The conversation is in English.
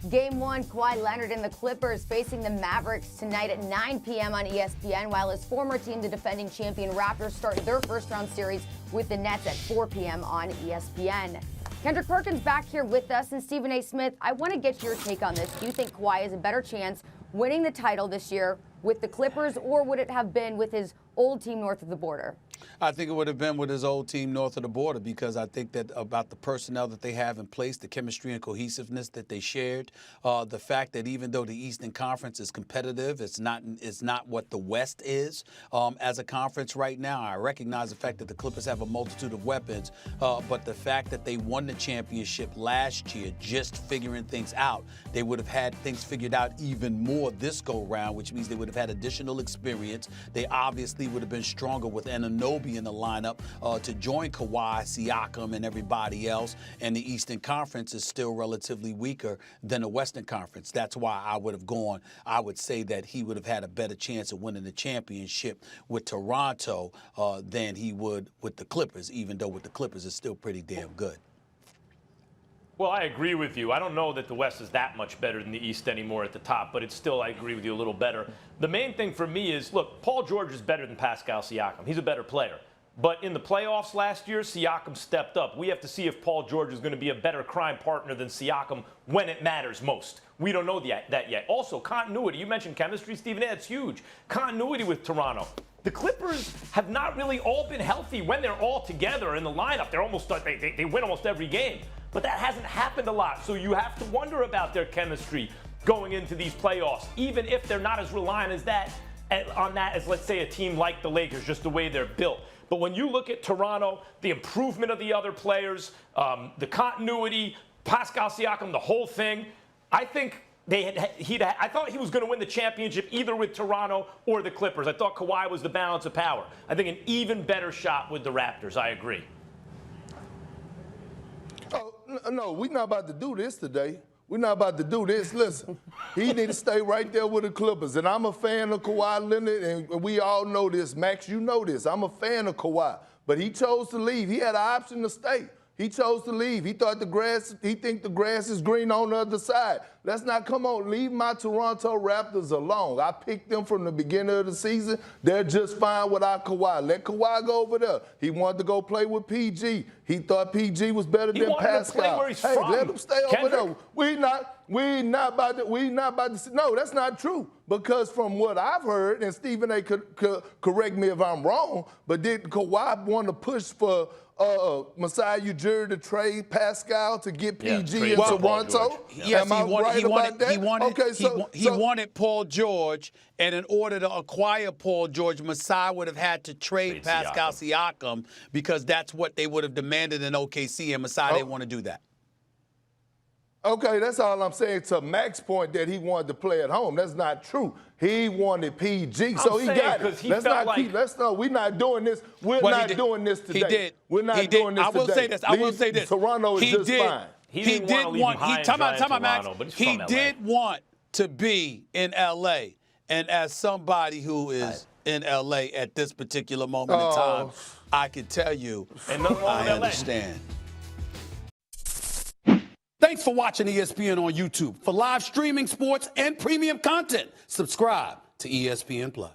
Game 1, Kawhi Leonard and the Clippers facing the Mavericks tonight at 9 p.m. on ESPN, while his former team, the defending champion Raptors, start their first-round series with the Nets at 4 p.m. on ESPN. Kendrick Perkins back here with us, and Stephen A. Smith, I want to get your take on this. Do you think Kawhi has a better chance winning the title this year with the Clippers, or would it have been with his old team north of the border? I think it would have been with his old team north of the border, because I think that about the personnel that they have in place, the chemistry and cohesiveness that they shared, the fact that even though the Eastern Conference is competitive, it's not what the West is as a conference right now. I recognize the fact that the Clippers have a multitude of weapons, but the fact that they won the championship last year, just figuring things out, they would have had things figured out even more this go-round, which means they would have had additional experience. They obviously would have been stronger with Anunoby in the lineup to join Kawhi, Siakam, and everybody else. And the Eastern Conference is still relatively weaker than the Western Conference. That's why I would say that he would have had a better chance of winning the championship with Toronto than he would with the Clippers, even though with the Clippers it's still pretty damn good. Well, I agree with you. I don't know that the West is that much better than the East anymore at the top, but it's still, I agree with you, a little better. The main thing for me is, look, Paul George is better than Pascal Siakam. He's a better player. But in the playoffs last year, Siakam stepped up. We have to see if Paul George is going to be a better crime partner than Siakam when it matters most. We don't know that yet. Also, continuity. You mentioned chemistry, Stephen A. It's huge. Continuity with Toronto. The Clippers have not really all been healthy when they're all together in the lineup. They win almost every game. But that hasn't happened a lot. So you have to wonder about their chemistry going into these playoffs, even if they're not as reliant on that as, let's say, a team like the Lakers, just the way they're built. But when you look at Toronto, the improvement of the other players, the continuity, Pascal Siakam, the whole thing, I think I thought he was going to win the championship either with Toronto or the Clippers. I thought Kawhi was the balance of power. I think an even better shot with the Raptors. I agree. Oh, no, we're not about to do this today. We're not about to do this. Listen, he need to stay right there with the Clippers. And I'm a fan of Kawhi Leonard, and we all know this. Max, you know this. I'm a fan of Kawhi. But he chose to leave. He had an option to stay. He chose to leave. He think the grass is green on the other side. Let's not, come on, leave my Toronto Raptors alone. I picked them from the beginning of the season. They're just fine without Kawhi. Let Kawhi go over there. He wanted to go play with PG. He thought PG was better than Pascal. To play where he's hey, from. Let him stay Kendrick. over there. We not about to. No, that's not true. Because from what I've heard, and Stephen A. could correct me if I'm wrong, but did Kawhi want to push for Masai Ujiri to trade Pascal to get PG in Toronto? Yes, he He wanted Paul George, and in order to acquire Paul George, Masai would have had to trade Pascal Siakam, because that's what they would have demanded in OKC, and Masai didn't want to do that. Okay, that's all I'm saying. To Mac's point that he wanted to play at home, that's not true. He wanted PG, so he got it. We're not doing this. We're not doing this today. He did. We're not doing this today. I will say this. Toronto is just fine. He did want to be in L.A., and as somebody who is in L.A. at this particular moment in time, I can tell you, I understand. Thanks for watching ESPN on YouTube. For live streaming, sports, and premium content, subscribe to ESPN+.